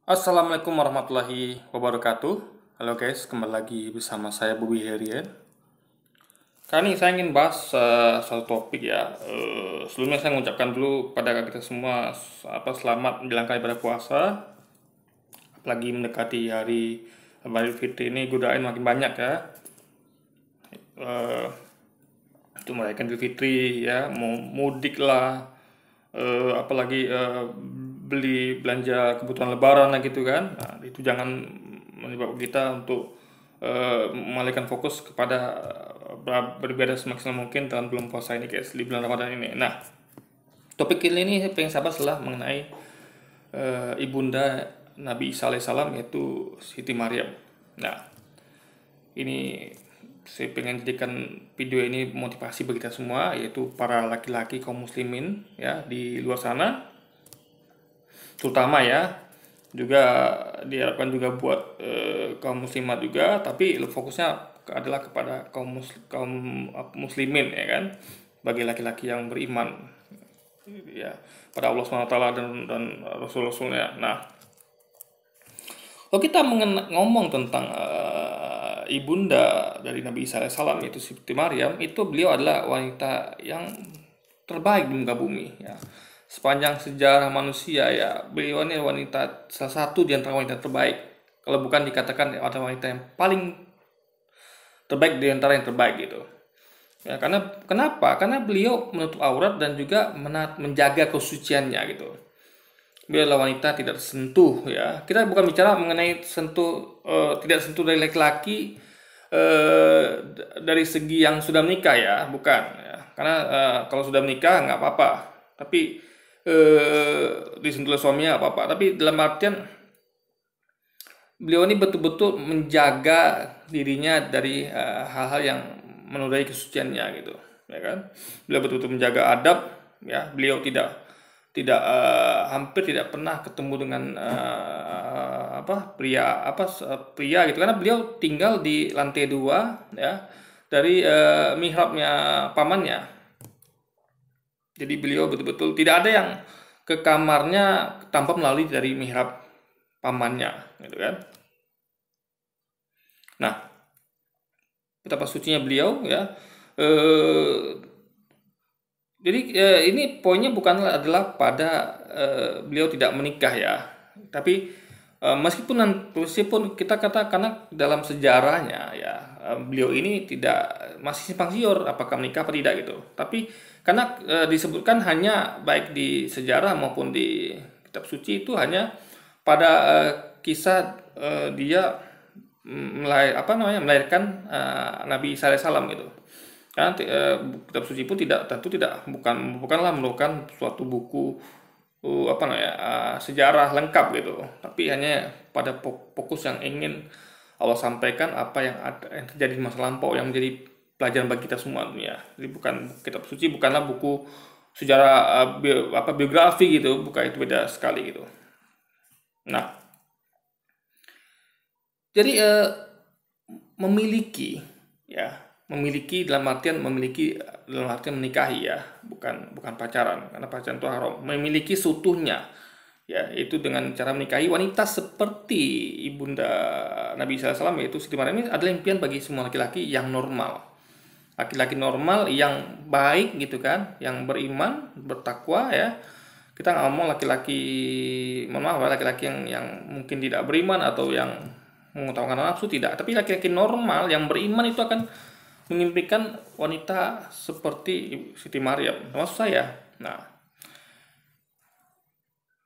Assalamualaikum warahmatullahi wabarakatuh. Halo guys, kembali lagi bersama saya Bobby Herian. Kali ini saya ingin bahas satu topik ya. Sebelumnya saya mengucapkan dulu pada kita semua selamat menjalankan ibadah puasa. Apalagi mendekati hari Idul Fitri ini godaan makin banyak ya. Eh, untuk merayakan Idul Fitri ya, mau mudik lah, apalagi beli belanja kebutuhan lebaran lah gitu kan. Nah, itu jangan menyebabkan kita untuk mengalihkan fokus kepada beribadah semaksimal mungkin dalam bulan puasa ini guys, di bulan Ramadan ini. Nah, topik kali ini saya pengen bahas adalah mengenai ibunda Nabi Isa alaihissalam, yaitu Siti Maryam. Nah, ini saya pengen jadikan video ini motivasi bagi kita semua, yaitu para laki-laki kaum muslimin ya di luar sana, terutama ya, juga diharapkan juga buat kaum muslimat juga, tapi fokusnya adalah kepada kaum muslimin ya kan, bagi laki-laki yang beriman ya pada Allah SWT dan Rasul-Rasulnya. Nah, kalau kita ngomong tentang ibunda dari Nabi Isa alaihissalam, yaitu Siti Maryam, itu beliau adalah wanita yang terbaik di muka bumi ya. Sepanjang sejarah manusia ya, beliau ini wanita salah satu di antara wanita terbaik. Kalau bukan dikatakan adalah wanita yang paling terbaik di antara yang terbaik gitu. Ya, karena kenapa? Karena beliau menutup aurat dan juga menjaga kesuciannya gitu. Beliau adalah wanita tidak tersentuh ya. Kita bukan bicara mengenai tidak sentuh dari laki-laki dari segi yang sudah menikah ya, bukan ya. Karena kalau sudah menikah nggak apa-apa. Tapi disentuh oleh suaminya nggak apa-apa. Tapi dalam artian beliau ini betul-betul menjaga dirinya dari hal-hal yang menodai kesuciannya gitu, ya kan? Beliau betul-betul menjaga adab, ya. Beliau tidak tidak hampir tidak pernah ketemu dengan pria gitu, karena beliau tinggal di lantai 2 ya, dari mihrabnya pamannya. Jadi beliau betul-betul tidak ada yang ke kamarnya tanpa melalui dari mihrab pamannya gitu kan. Nah, betapa sucinya beliau ya. Eh, jadi ini poinnya bukan adalah pada beliau tidak menikah ya, tapi meskipun kita kata karena dalam sejarahnya ya, beliau ini tidak masih simpang siur apakah menikah atau tidak gitu. Tapi karena disebutkan hanya baik di sejarah maupun di kitab suci itu hanya pada kisah dia melahirkan Nabi Isa alaihissalam gitu. Karena kitab suci pun bukanlah merupakan suatu buku sejarah lengkap gitu, tapi hanya pada fokus yang ingin Allah sampaikan apa yang terjadi di masa lampau yang menjadi pelajaran bagi kita semua dunia. Jadi bukan kitab suci, bukanlah buku sejarah biografi gitu, bukan, itu beda sekali gitu. Nah, jadi memiliki ya, memiliki dalam artian menikahi ya, bukan bukan pacaran, karena pacaran itu haram. Memiliki seutuhnya ya, itu dengan cara menikahi wanita seperti ibunda Nabi SAW, yaitu Siti Maryam, ini adalah impian bagi semua laki-laki yang normal, laki-laki normal yang baik gitu kan, yang beriman bertakwa ya. Kita nggak ngomong laki-laki, mohon maaf, laki-laki yang mungkin tidak beriman atau yang mengutamakan nafsu, tidak, tapi laki-laki normal yang beriman itu akan mengimpikan wanita seperti Siti Maryam, maksud saya. Nah,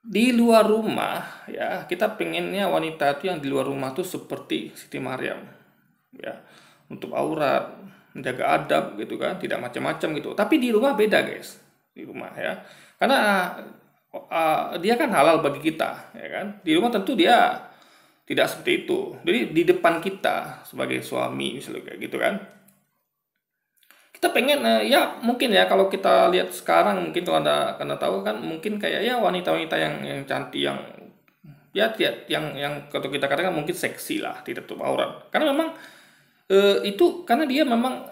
di luar rumah ya, kita pengennya wanita itu yang di luar rumah tuh seperti Siti Maryam ya, untuk aurat, menjaga adab gitu kan, tidak macam-macam gitu. Tapi di rumah beda guys, di rumah ya, karena dia kan halal bagi kita ya kan. Di rumah tentu dia tidak seperti itu. Jadi di depan kita sebagai suami misalnya kayak gitu kan, kita pengen ya mungkin ya, kalau kita lihat sekarang mungkin, kalau anda karena tahu kan, mungkin kayak ya wanita-wanita yang cantik, yang ya yang kalau kita katakan mungkin seksi lah, tidak tutup aurat, karena memang itu karena dia memang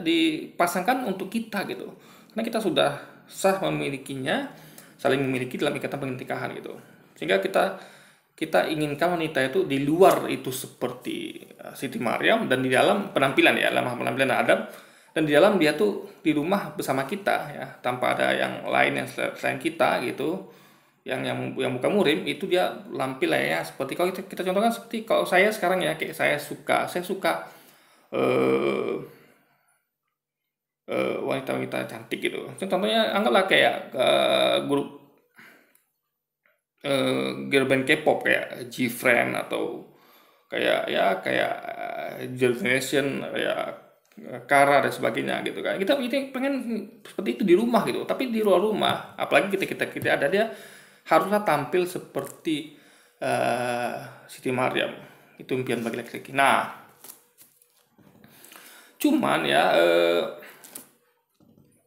dipasangkan untuk kita gitu, karena kita sudah sah memilikinya, saling memiliki dalam ikatan pernikahan gitu. Sehingga kita kita inginkan wanita itu di luar itu seperti Siti Maryam, dan di dalam penampilan ya, dalam penampilan Adam, dan di dalam dia tuh di rumah bersama kita ya, tanpa ada yang lain yang selain kita gitu, yang bukan murim, itu dia lampil ya seperti kalau kita contohkan, seperti kalau saya sekarang ya, kayak saya suka eh wanita-wanita cantik gitu. Contohnya anggaplah kayak grup girl band K-pop kayak G-Friend, atau kayak Generation, kayak Kara dan sebagainya gitu kan. Kita pengen seperti itu di rumah gitu, tapi di luar rumah, apalagi kita ada, dia haruslah tampil seperti Siti Maryam. Itu impian bagi laki-laki. Nah, cuman ya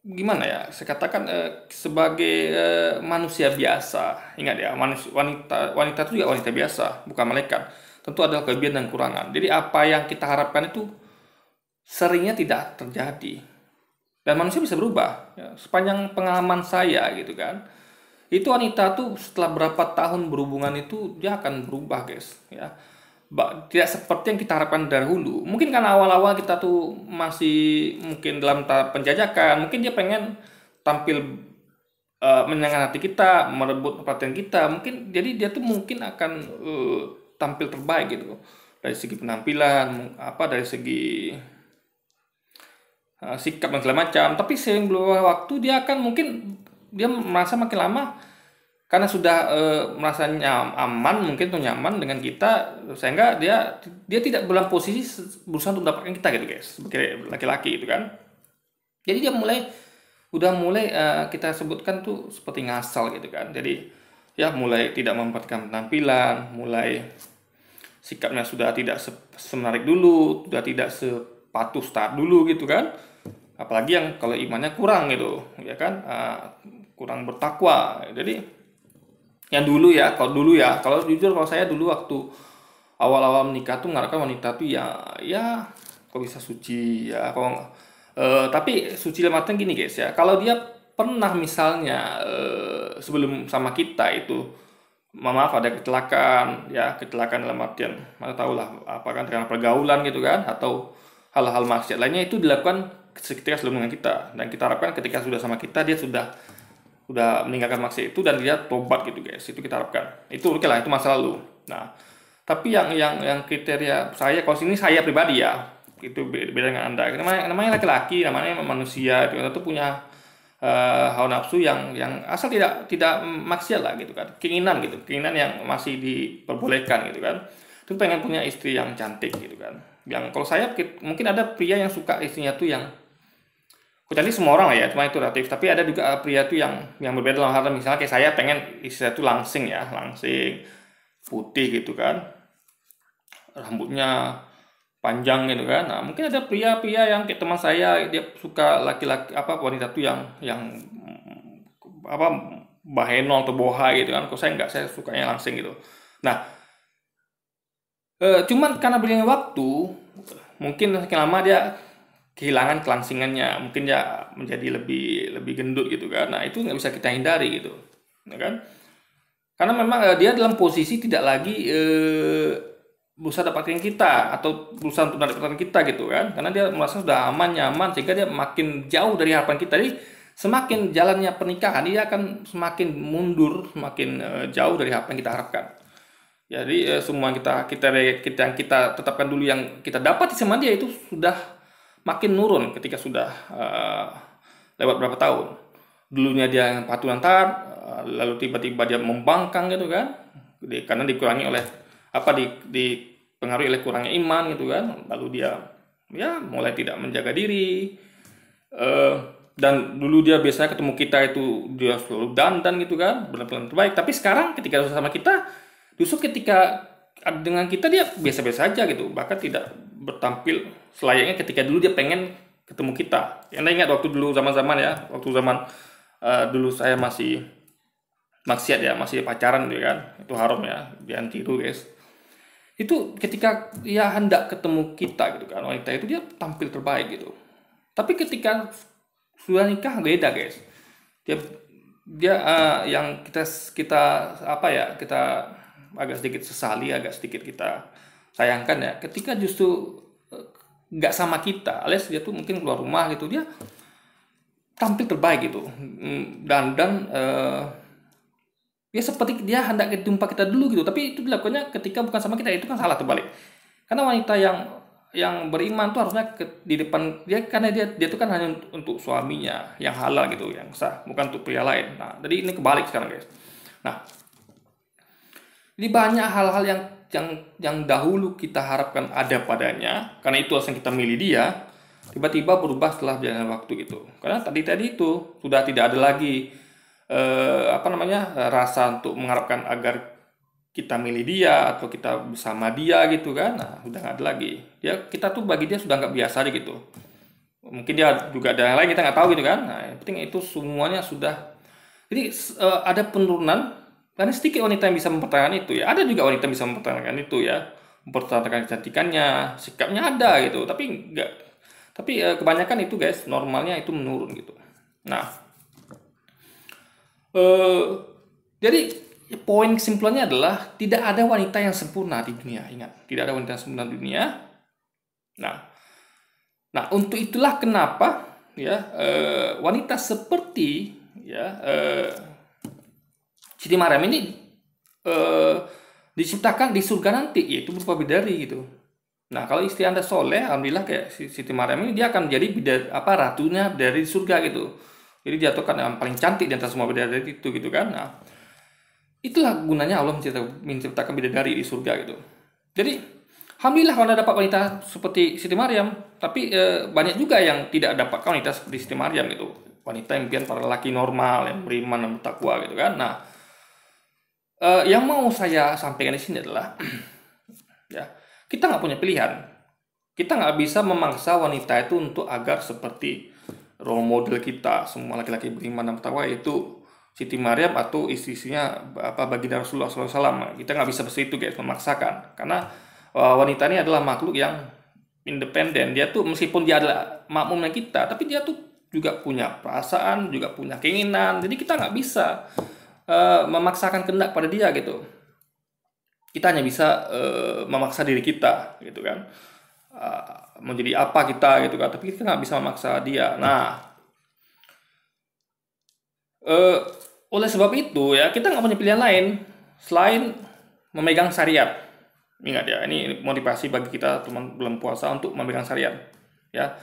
gimana ya, saya katakan sebagai manusia biasa, ingat ya, wanita wanita itu juga wanita biasa, bukan malaikat, tentu ada kelebihan dan kekurangan. Jadi apa yang kita harapkan itu seringnya tidak terjadi, dan manusia bisa berubah ya. Sepanjang pengalaman saya gitu kan, itu wanita tuh setelah berapa tahun berhubungan itu dia akan berubah guys ya. Tidak seperti yang kita harapkan dari dahulu. Mungkin karena awal-awal kita tuh masih mungkin dalam tahap penjajakan, mungkin dia pengen tampil menyenangkan hati kita, merebut perhatian kita, mungkin jadi dia tuh mungkin akan tampil terbaik gitu, dari segi penampilan, dari segi sikap dan segala macam. Tapi seiring berlalu waktu, dia akan mungkin dia merasa makin lama, karena sudah merasa aman mungkin, atau nyaman dengan kita, sehingga dia tidak dalam posisi berusaha untuk mendapatkan kita gitu guys, sebagai laki-laki gitu kan. Jadi dia udah mulai kita sebutkan tuh seperti ngasal gitu kan. Jadi ya mulai tidak memperhatikan penampilan, mulai sikapnya sudah tidak semenarik dulu, sudah tidak sepatuh start dulu gitu kan. Apalagi yang kalau imannya kurang gitu ya kan, kurang bertakwa. Jadi yang dulu ya, kalau jujur, kalau saya dulu waktu awal-awal menikah tuh mengharapkan wanita tuh ya kok bisa suci ya, tapi suci dalam artian gini guys ya, kalau dia pernah misalnya sebelum sama kita itu, maaf, ada kecelakaan dalam artian, mana tahu lah, apakah karena pergaulan gitu kan, atau hal-hal maksiat lainnya, itu dilakukan ketika sebelum dengan kita, dan kita harapkan ketika sudah sama kita, dia sudah meninggalkan maksiat itu dan dia tobat gitu guys. Itu kita harapkan. Itu oke lah, itu masa lalu. Nah, tapi yang kriteria saya, kalau sini saya pribadi ya, itu beda dengan Anda. Namanya laki-laki, namanya manusia, itu punya hawa nafsu yang asal tidak maksiat lah gitu kan. Keinginan yang masih diperbolehkan gitu kan. Itu pengen punya istri yang cantik gitu kan. Yang kalau saya mungkin ada pria yang suka istrinya tuh yang cantik, semua orang lah ya, cuma itu relatif. Tapi ada juga pria tuh yang berbeda dalam hal, misalnya kayak saya pengen istri saya tuh langsing, putih gitu kan, rambutnya panjang gitu kan. Nah, mungkin ada pria-pria yang kayak teman saya, dia suka laki-laki wanita tuh yang bahenol atau boha gitu kan. Kalau saya enggak, saya sukanya langsing gitu. Nah, cuman karena berjalannya waktu, mungkin makin lama dia kehilangan kelangsingannya, mungkin dia menjadi lebih gendut gitu kan. Nah, itu nggak bisa kita hindari gitu, ya kan? Karena memang dia dalam posisi tidak lagi berusaha dapatkan kita, atau berusaha untuk mendapatkan kita gitu kan. Karena dia merasa sudah aman, nyaman, sehingga dia makin jauh dari harapan kita. Jadi semakin jalannya pernikahan, dia akan semakin mundur, semakin jauh dari apa yang kita harapkan. Jadi semua yang kita tetapkan dulu, yang kita dapat sama dia, itu sudah makin nurun ketika sudah lewat berapa tahun. Dulunya dia yang patuh taat, lalu tiba-tiba dia membangkang gitu kan, karena dikurangi oleh dipengaruhi oleh kurangnya iman gitu kan. Lalu dia mulai tidak menjaga diri, dan dulu dia biasanya ketemu kita itu dia selalu dandan gitu kan, benar-benar terbaik. Tapi sekarang ketika sama kita, justru ketika dengan kita dia biasa-biasa aja gitu, bahkan tidak bertampil selayaknya ketika dulu dia pengen ketemu kita. Anda ingat waktu dulu zaman dulu saya masih maksiat ya, masih pacaran gitu kan, itu haram ya, jangan tiru guys. Itu ketika dia hendak ketemu kita gitu kan, wanita itu dia tampil terbaik gitu. Tapi ketika sudah nikah beda guys, dia dia yang kita apa ya, kita agak sedikit sesali, agak sedikit kita sayangkan ya, ketika justru nggak sama kita, alias dia tuh mungkin keluar rumah gitu, dia tampil terbaik gitu. Ya seperti dia hendak jumpa kita dulu gitu, tapi itu dilakukannya ketika bukan sama kita, itu kan salah terbalik. Karena wanita yang beriman tuh harusnya di depan dia, karena dia tuh kan hanya untuk suaminya yang halal gitu, yang sah, bukan untuk pria lain. Nah, jadi ini kebalik sekarang guys. Nah, jadi banyak hal-hal yang dahulu kita harapkan ada padanya, karena itu alasan kita milih dia, tiba-tiba berubah setelah berjalannya waktu gitu. Karena tadi itu sudah tidak ada lagi rasa untuk mengharapkan agar kita milih dia atau kita bersama dia gitu kan. Nah, udah nggak ada lagi. Kita tuh bagi dia sudah nggak biasa aja gitu. Mungkin dia juga ada yang lain, kita nggak tahu gitu kan. Nah, yang penting itu semuanya sudah. Jadi ada penurunan. Karena sedikit wanita yang bisa mempertahankan itu ya. Ada juga wanita yang bisa mempertahankan itu ya. Mempertahankan kecantikannya, sikapnya ada gitu. Tapi enggak. Tapi kebanyakan itu guys, normalnya itu menurun gitu. Nah, jadi poin kesimpulannya adalah tidak ada wanita yang sempurna di dunia. Ingat, tidak ada wanita yang sempurna di dunia. Nah, untuk itulah kenapa ya wanita seperti ya Siti Maryam ini diciptakan di surga nanti, yaitu berupa bidadari gitu. Nah, kalau istri Anda soleh, alhamdulillah kayak Siti Maryam ini, dia akan menjadi ratunya dari surga gitu. Jadi dia tuh kan yang paling cantik di antara semua bidadari itu gitu kan. Nah, itulah gunanya Allah menciptakan bidadari di surga gitu. Jadi alhamdulillah kalau Anda dapat wanita seperti Siti Maryam, tapi banyak juga yang tidak dapat wanita seperti Siti Maryam gitu. Wanita yang impian para laki normal, yang beriman dan bertakwa gitu kan. Nah, yang mau saya sampaikan di sini adalah ya, kita nggak punya pilihan. Kita nggak bisa memaksa wanita itu untuk agar seperti role model kita, semua laki-laki beriman dan bertakwa, itu Siti Maryam atau istri-istrinya baginda Rasulullah SAW. Kita nggak bisa seperti itu guys, memaksakan. Karena wanita ini adalah makhluk yang independen. Dia tuh meskipun dia adalah makmumnya kita, tapi dia tuh juga punya perasaan, juga punya keinginan. Jadi kita nggak bisa memaksakan kehendak pada dia gitu. Kita hanya bisa memaksa diri kita gitu kan, menjadi apa kita gitu kan, tapi kita nggak bisa memaksa dia. Nah, oleh sebab itu ya, kita nggak punya pilihan lain selain memegang syariat. Ingat ya, ini motivasi bagi kita teman belum puasa untuk memegang syariat ya.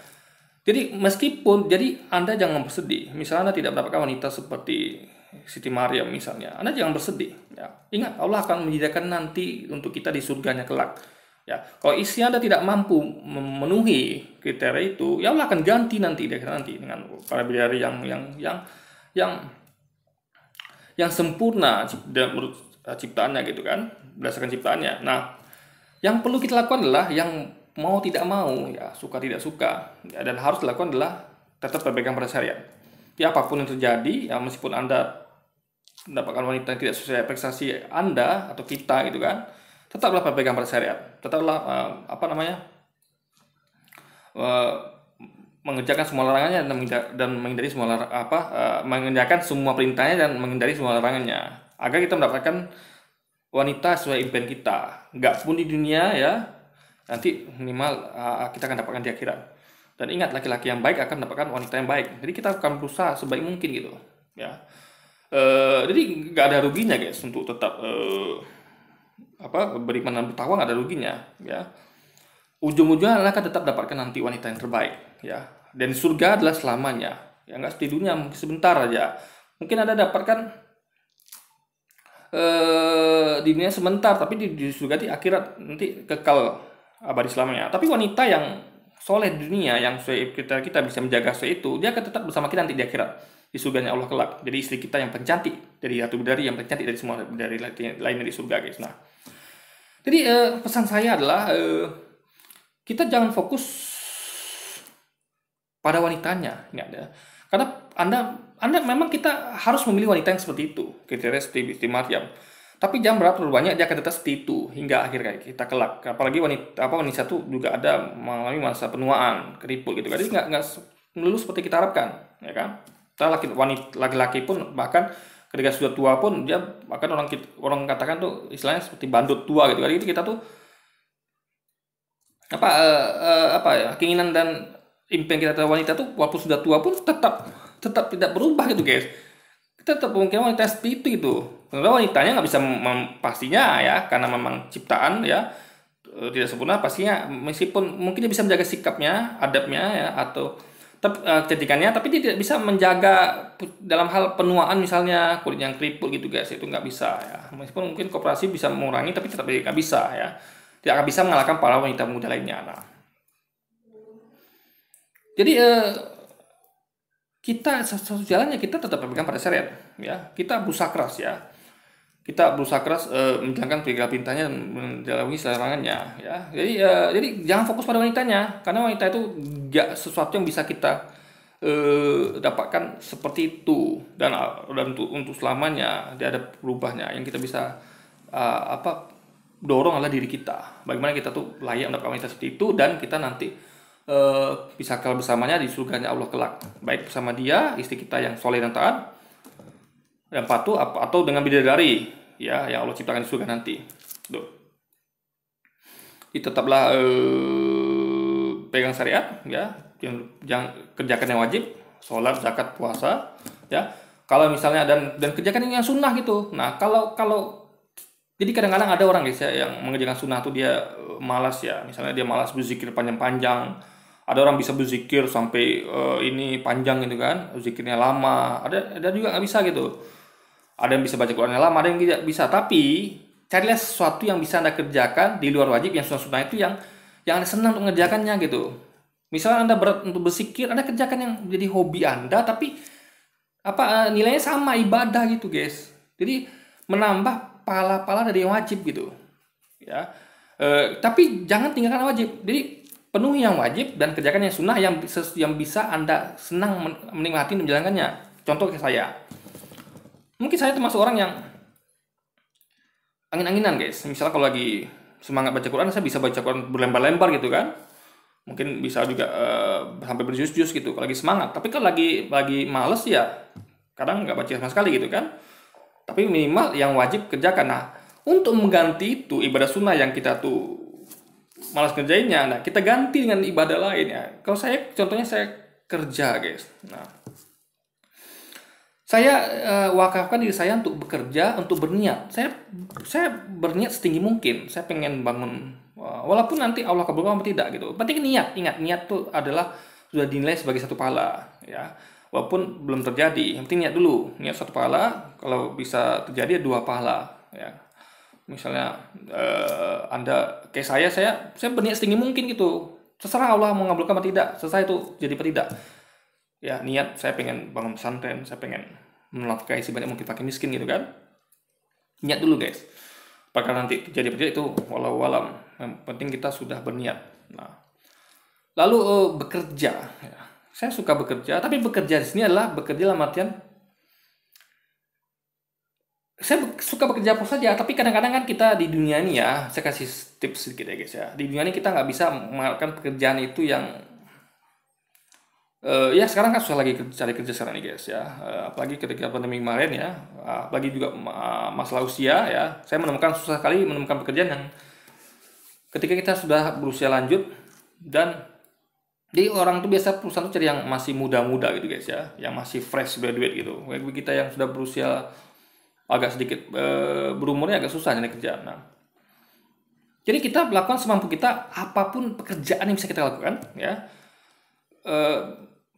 Jadi meskipun, jadi Anda jangan bersedih misalnya Anda tidak mendapatkan wanita seperti Siti Maryam misalnya, Anda jangan bersedih ya. Ingat, Allah akan menyediakan nanti untuk kita di surganya kelak ya. Kalau istri Anda tidak mampu memenuhi kriteria itu, ya Allah akan ganti nanti dengan para bidadari yang sempurna menurut ciptaannya gitu kan, berdasarkan ciptaannya. Nah, yang perlu kita lakukan adalah yang mau tidak mau ya, suka tidak suka ya, dan harus dilakukan adalah tetap berpegang pada syariat. Ya, apapun yang terjadi ya, meskipun Anda mendapatkan wanita yang tidak sesuai ekspektasi Anda atau kita gitu kan, tetaplah berpegang pada syariat. Tetaplah mengerjakan semua larangannya dan menghindari semua mengerjakan semua perintahnya dan menghindari semua larangannya, agar kita mendapatkan wanita sesuai impian kita. Nggak pun di dunia ya, nanti minimal kita akan dapatkan di akhirat. Dan ingat, laki-laki yang baik akan mendapatkan wanita yang baik. Jadi kita akan berusaha sebaik mungkin gitu ya. Jadi nggak ada ruginya guys untuk tetap beriman dan bertakwa, nggak ada ruginya ya. Ujung-ujungnya Anda akan tetap dapatkan nanti wanita yang terbaik ya. Dan surga adalah selamanya ya, nggak seperti dunia mungkin sebentar aja. Mungkin Anda dapatkan di dunia sebentar, tapi di surga di akhirat nanti kekal abadi selamanya. Tapi wanita yang soleh di dunia, yang sesuai kita bisa menjaga sesuai itu, dia akan tetap bersama kita nanti di akhirat, di surganya Allah kelak. Jadi istri kita yang pencantik dari ratu bidadari, yang pencantik dari semua bidadari lainnya di surga guys. Nah, jadi pesan saya adalah kita jangan fokus pada wanitanya, ingat ya. Karena Anda memang kita harus memilih wanita yang seperti itu, kriteria seperti Maryam. Tapi jangan berharap terlalu banyak, dia akan tetap seperti itu hingga akhir kayak kita kelak. Apalagi wanita itu juga ada mengalami masa penuaan, keriput gitu. Jadi nggak melulu seperti kita harapkan, ya kan? Laki-laki pun bahkan ketika sudah tua pun dia bahkan orang katakan tuh istilahnya seperti bandut tua gitu. Jadi kita tuh apa ya, keinginan dan impian kita terhadap wanita tuh walaupun sudah tua pun tetap tetap tidak berubah gitu guys. Kita tetap mungkin wanita seperti itu gitu. Karena wanitanya nggak bisa pastinya ya, karena memang ciptaan ya tidak sempurna pastinya, meskipun mungkin dia bisa menjaga sikapnya, adabnya ya, atau kecantikannya, tapi dia tidak bisa menjaga dalam hal penuaan misalnya kulit yang keriput gitu guys, itu nggak bisa ya. Meskipun mungkin koperasi bisa mengurangi, tapi tetap nggak bisa ya, tidak akan bisa mengalahkan para wanita muda lainnya. Nah, jadi kita satu jalannya kita tetap berpegang pada syariat ya, kita berusaha keras ya, kita berusaha keras menjalankan tiga perintahnya dan menjalani larangannya ya. Jadi jangan fokus pada wanitanya, karena wanita itu gak sesuatu yang bisa kita dapatkan seperti itu, dan untuk selamanya dia ada berubahnya. Yang kita bisa dorong adalah diri kita, bagaimana kita tuh layak mendapatkan wanita seperti itu, dan kita nanti bisa kekal bersamanya di surganya Allah kelak, baik bersama dia, istri kita yang soleh dan taat dan patuh, atau dengan bidadari ya yang Allah ciptakan di surga nanti. Tuh. Tetaplah pegang syariat ya, jangan kerjakan yang wajib, sholat, zakat, puasa ya. Kalau misalnya dan kerjakan yang sunnah gitu. Nah, kalau jadi kadang-kadang ada orang guys ya yang mengerjakan sunnah tuh dia malas ya. Misalnya dia malas berzikir panjang-panjang. Ada orang bisa berzikir sampai ini panjang gitu kan, zikirnya lama. Ada juga nggak bisa gitu. Ada yang bisa baca Qurannya lama, ada yang tidak bisa. Tapi carilah sesuatu yang bisa Anda kerjakan di luar wajib, yang sunnah itu yang Anda senang untuk mengerjakannya gitu. Misalnya Anda berat untuk berzikir, Anda kerjakan yang jadi hobi Anda, tapi nilainya sama ibadah gitu guys. Jadi menambah pahala-pahala dari yang wajib gitu. Ya. Tapi jangan tinggalkan wajib. Jadi penuhi yang wajib dan kerjakan yang sunnah yang bisa Anda senang menikmati menjalankannya. Contoh kayak saya. Mungkin saya termasuk orang yang angin-anginan guys. Misalnya kalau lagi semangat baca Quran, saya bisa baca Quran berlembar-lembar gitu kan. Mungkin bisa juga sampai berjus-jus gitu kalau lagi semangat. Tapi kalau lagi males ya kadang nggak baca sama sekali gitu kan. Tapi minimal yang wajib kerjakan. Nah, untuk mengganti itu ibadah sunnah yang kita tuh malas kerjainnya, nah kita ganti dengan ibadah lain ya. Kalau saya contohnya saya kerja guys. Nah, saya wakafkan diri saya untuk bekerja, untuk berniat. Saya berniat setinggi mungkin. Saya pengen bangun, walaupun nanti Allah kabulkan atau tidak gitu. Penting niat. Ingat, niat tuh adalah sudah dinilai sebagai satu pahala ya. Walaupun belum terjadi, yang penting niat dulu. Niat satu pahala, kalau bisa terjadi 2 pahala ya. Misalnya Anda kayak saya berniat setinggi mungkin gitu. Terserah Allah mau ngabulkan atau tidak, selesai itu jadi apa tidak. Ya, niat saya pengen bangun pesantren, saya pengen menafkahi sebanyak mungkin fakir miskin gitu kan. Niat dulu guys. Apakah nanti terjadi apa itu walau alam. Yang penting kita sudah berniat. Nah, lalu bekerja ya. Saya suka bekerja, tapi bekerja di sini adalah bekerja dalam artian saya suka bekerja apa saja, tapi kadang-kadang kan kita di dunia ini ya, saya kasih tips sedikit ya guys ya. Di dunia ini kita nggak bisa melakukan pekerjaan itu yang ya sekarang kan susah lagi cari kerja sekarang nih guys ya. Apalagi ketika pandemi kemarin ya, apalagi juga masalah usia ya. Saya susah sekali menemukan pekerjaan yang ketika kita sudah berusia lanjut, dan jadi orang tuh biasa perusahaan tuh cari yang masih muda-muda gitu guys ya, yang masih fresh graduate gitu. Bagi kita yang sudah berusia agak sedikit berumurnya agak susah nyari kerjaan. Nah, jadi kita melakukan semampu kita apapun pekerjaan yang bisa kita lakukan ya.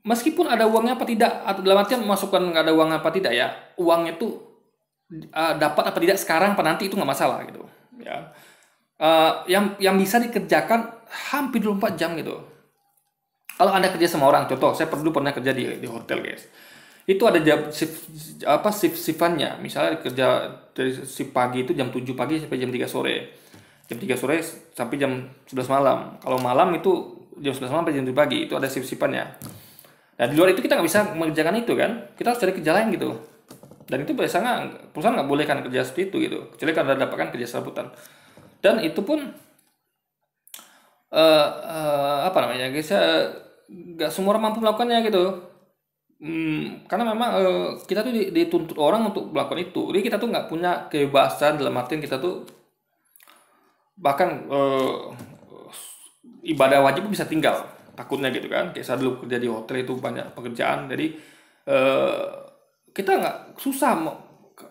Meskipun ada uangnya apa tidak, atau dalam artian memasukkan nggak ada uang apa tidak ya, uangnya tuh dapat apa tidak sekarang apa nanti itu nggak masalah gitu ya. Yang bisa dikerjakan hampir 24 jam gitu. Kalau Anda kerja sama orang, contoh saya pernah kerja di hotel guys. Itu ada shift-shiftannya. Misalnya kerja dari shift pagi itu jam 7 pagi sampai jam 3 sore. Jam 3 sore sampai jam 11 malam. Kalau malam itu jam 11 malam sampai jam 7 pagi. Itu ada shift-shiftannya. Nah, di luar itu kita nggak bisa mengerjakan itu kan. Kita harus cari kerja lain gitu. Dan itu biasanya perusahaan nggak boleh kan kerja seperti itu gitu. Kecuali kalau Anda dapatkan kerja serabutan. Dan itu pun apa namanya guys ya, nggak semua orang mampu melakukannya gitu. Karena memang kita tuh dituntut orang untuk melakukan itu. Jadi kita tuh nggak punya kebebasan dalam artian kita tuh bahkan ibadah wajib bisa tinggal takutnya gitu kan. Kayak saya dulu kerja di hotel itu banyak pekerjaan, jadi eh, kita nggak susah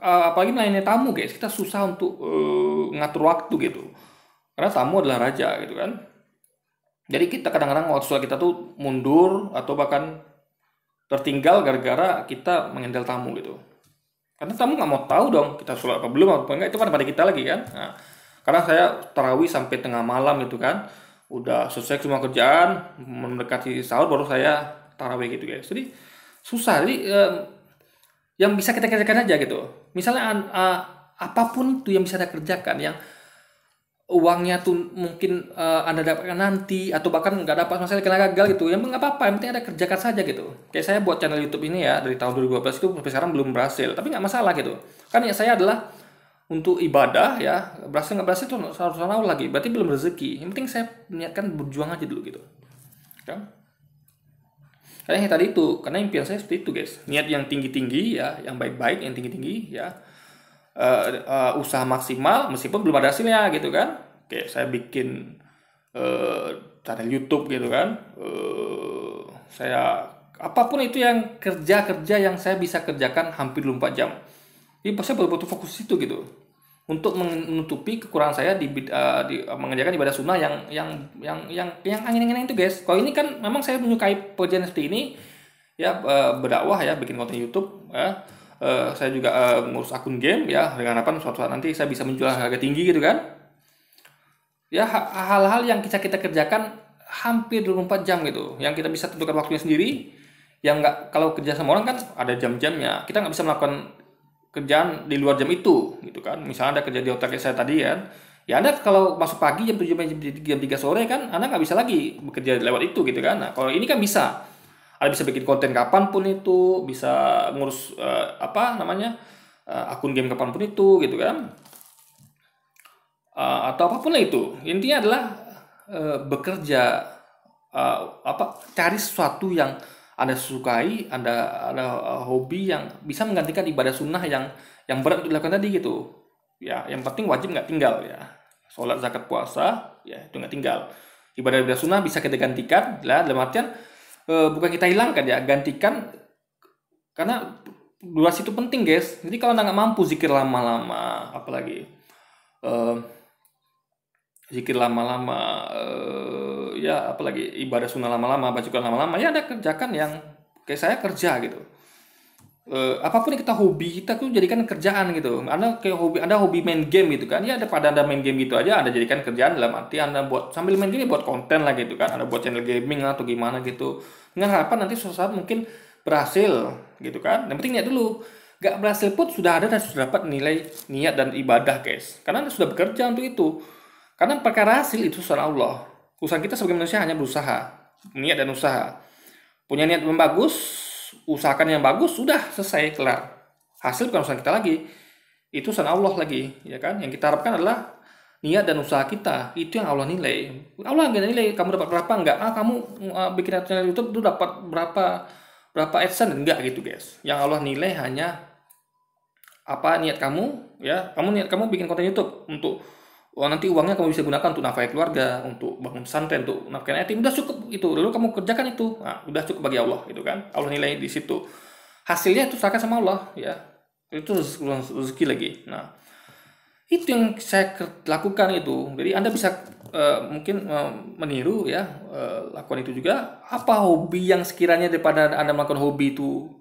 apalagi melayani tamu guys, kita susah untuk ngatur waktu gitu karena tamu adalah raja gitu kan. Jadi kita kadang-kadang waktu sholat kita tuh mundur atau bahkan tertinggal gara-gara kita mengendal tamu gitu. Karena tamu nggak mau tahu dong kita sholat apa belum apa enggak, itu kan pada kita lagi kan. Nah, kadang saya tarawih sampai tengah malam gitu kan. Udah selesai semua kerjaan, mendekati sahur baru saya tarawih gitu guys. Jadi susah. Jadi yang bisa kita kerjakan aja gitu. Misalnya apapun itu yang bisa kita kerjakan, yang uangnya tuh mungkin Anda dapatkan nanti atau bahkan nggak dapat masalah kena gagal gitu. Yang nggak apa-apa, yang penting ada kerjakan saja gitu. Kayak saya buat channel YouTube ini ya dari tahun 2012 itu sampai sekarang belum berhasil, tapi nggak masalah gitu. Kan ya saya adalah untuk ibadah ya, berhasil nggak berhasil itu harus Allah lagi. Berarti belum rezeki. Yang penting saya niatkan berjuang aja dulu gitu. Kan? Karena yang tadi itu, karena impian saya seperti itu guys. Niat yang tinggi-tinggi ya, yang baik-baik, yang tinggi-tinggi ya. Usaha maksimal meskipun belum ada hasilnya gitu kan. Kayak saya bikin channel YouTube gitu kan. Saya apapun itu yang kerja-kerja yang saya bisa kerjakan hampir 24 jam. Jadi saya betul-betul fokus itu gitu. Untuk menutupi kekurangan saya di mengerjakan ibadah sunnah yang angin-anginan itu guys. Kalau ini kan memang saya menyukai pekerjaan seperti ini ya, berdakwah ya, bikin konten YouTube ya. Saya juga ngurus akun game ya, dengan harapan suatu saat nanti saya bisa menjual harga tinggi gitu kan. Ya hal-hal yang kita kerjakan hampir 24 jam gitu, yang kita bisa tentukan waktunya sendiri, yang nggak, kalau kerja sama orang kan ada jam-jamnya, kita nggak bisa melakukan kerjaan di luar jam itu gitu kan. Misalnya ada kerja di hotel kayak saya tadi kan, ya Anda kalau masuk pagi jam 7 sampai jam 3 sore kan Anda nggak bisa lagi bekerja lewat itu gitu kan. Nah kalau ini kan bisa, Anda bisa bikin konten kapanpun itu, bisa ngurus apa namanya akun game kapanpun itu gitu kan. Atau apapun lah itu, intinya adalah bekerja, cari sesuatu yang anda sukai, ada hobi yang bisa menggantikan ibadah sunnah yang berat untuk dilakukan tadi gitu ya. Yang penting wajib nggak tinggal ya, sholat zakat puasa ya itu nggak tinggal. Ibadah sunnah bisa kita gantikan lah, dalam artian bukan kita hilangkan ya, gantikan, karena durasi itu penting guys. Jadi kalau anda nggak mampu zikir lama-lama, apalagi eh, zikir lama-lama, ya apalagi ibadah sunnah lama-lama, baca Quran lama-lama, ya ada kerjakan yang kayak saya kerja gitu. Apapun yang kita hobi, kita tuh jadikan kerjaan gitu. Anda kayak hobi, Anda hobi main game gitu kan, ya daripada Anda main game gitu aja Anda jadikan kerjaan, dalam arti Anda buat sambil main game buat konten lah gitu kan, Anda buat channel gaming atau gimana gitu, dengan harapan nanti suatu saat mungkin berhasil gitu kan. Yang penting niat dulu. Gak berhasil pun sudah ada dan sudah dapat nilai niat dan ibadah guys, karena Anda sudah bekerja untuk itu. Karena perkara hasil itu urusan Allah. Urusan kita sebagai manusia hanya berusaha, niat dan usaha. Punya niat yang bagus, usahakan yang bagus, sudah selesai, kelar. Hasil bukan urusan kita lagi, itu urusan Allah lagi, ya kan? Yang kita harapkan adalah niat dan usaha kita, itu yang Allah nilai. Allah nggak nilai kamu dapat berapa, enggak. Kamu bikin channel YouTube itu dapat berapa AdSense, enggak gitu guys. Yang Allah nilai hanya apa niat kamu ya. Niat kamu bikin konten YouTube untuk nanti uangnya kamu bisa gunakan untuk nafkahi keluarga, untuk bangun pesantren, untuk nafkahi yatim, udah cukup itu. Lalu kamu kerjakan itu, nah, udah cukup bagi Allah gitu kan. Allah nilai di situ. Hasilnya itu serahkan sama Allah ya. Itu rezeki lagi. Nah, itu yang saya lakukan itu. Jadi Anda bisa mungkin meniru ya, lakukan itu juga. Apa hobi yang sekiranya daripada Anda melakukan hobi itu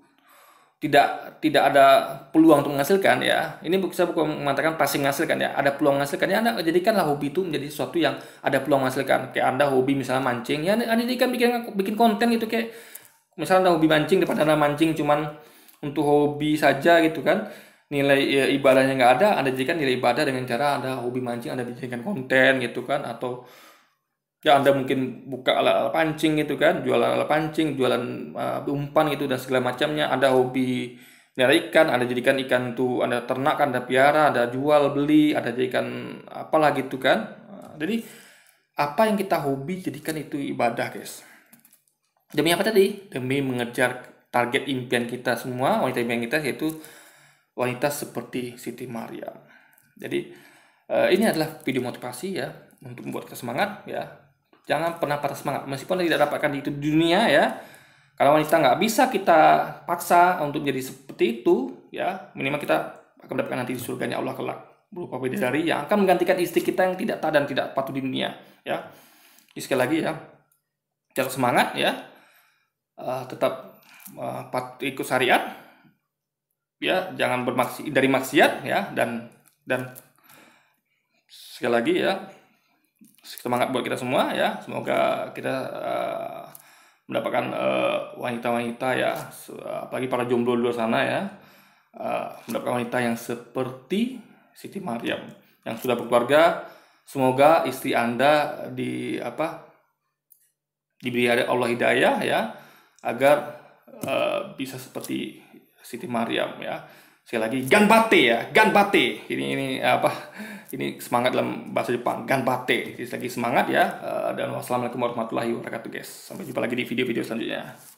tidak ada peluang untuk menghasilkan ya. Ini saya bukan mengatakan pasti menghasilkan ya. Ada peluang menghasilkan ya, Anda jadikanlah hobi itu menjadi sesuatu yang ada peluang menghasilkan. Kayak Anda hobi misalnya mancing ya, Anda jadikan bikin konten gitu. Kayak misalnya Anda hobi mancing, daripada Anda mancing cuman untuk hobi saja gitu kan, nilai ya, ibadahnya nggak ada, Anda jadikan nilai ibadah dengan cara Anda hobi mancing, Anda jadikan konten gitu kan. Atau ya Anda mungkin buka alat pancing gitu kan, jualan alat pancing, jualan umpan gitu dan segala macamnya. Anda hobi nyara ikan, Anda jadikan ikan itu Anda ternak, Anda piara, Anda jual beli, Anda jadikan apalah gitu kan. Jadi apa yang kita hobi jadikan itu ibadah guys. Demi apa tadi? Demi mengejar target impian kita semua, wanita impian kita, yaitu wanita seperti Siti Maryam. Jadi ini adalah video motivasi ya, untuk membuat kita semangat ya. Jangan pernah patah semangat meskipun tidak dapatkan itu di dunia ya. Karena wanita nggak bisa kita paksa untuk jadi seperti itu ya. Minimal kita akan mendapatkan nanti di surganya Allah kelak berupa bidadari yang akan menggantikan istri kita yang tidak taat dan tidak patuh di dunia ya. Jadi sekali lagi ya, tetap semangat ya, tetap ikut syariat ya, jangan dari maksiat ya, dan sekali lagi ya, semangat buat kita semua ya. Semoga kita mendapatkan wanita-wanita ya, apalagi para jomblo di luar sana ya, mendapatkan wanita yang seperti Siti Maryam yang sudah berkeluarga. Semoga istri Anda diberi Allah hidayah ya, agar bisa seperti Siti Maryam ya. Sekali lagi, ganbate ya, ganbate. Ini semangat dalam bahasa Jepang, ganbate. Jadi lagi semangat ya. Dan wassalamualaikum warahmatullahi wabarakatuh guys. Sampai jumpa lagi di video-video selanjutnya.